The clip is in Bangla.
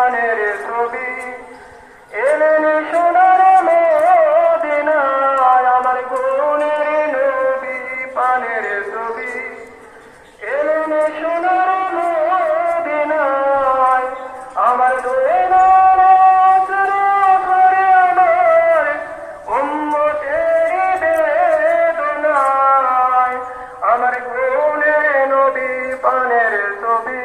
পানের ছবি এলেন সোনার মদিনায় আমার গুণের নবী পানের ছবি এলেন সোনার মদিনায় আমার আমার গুণের নবী পানের ছবি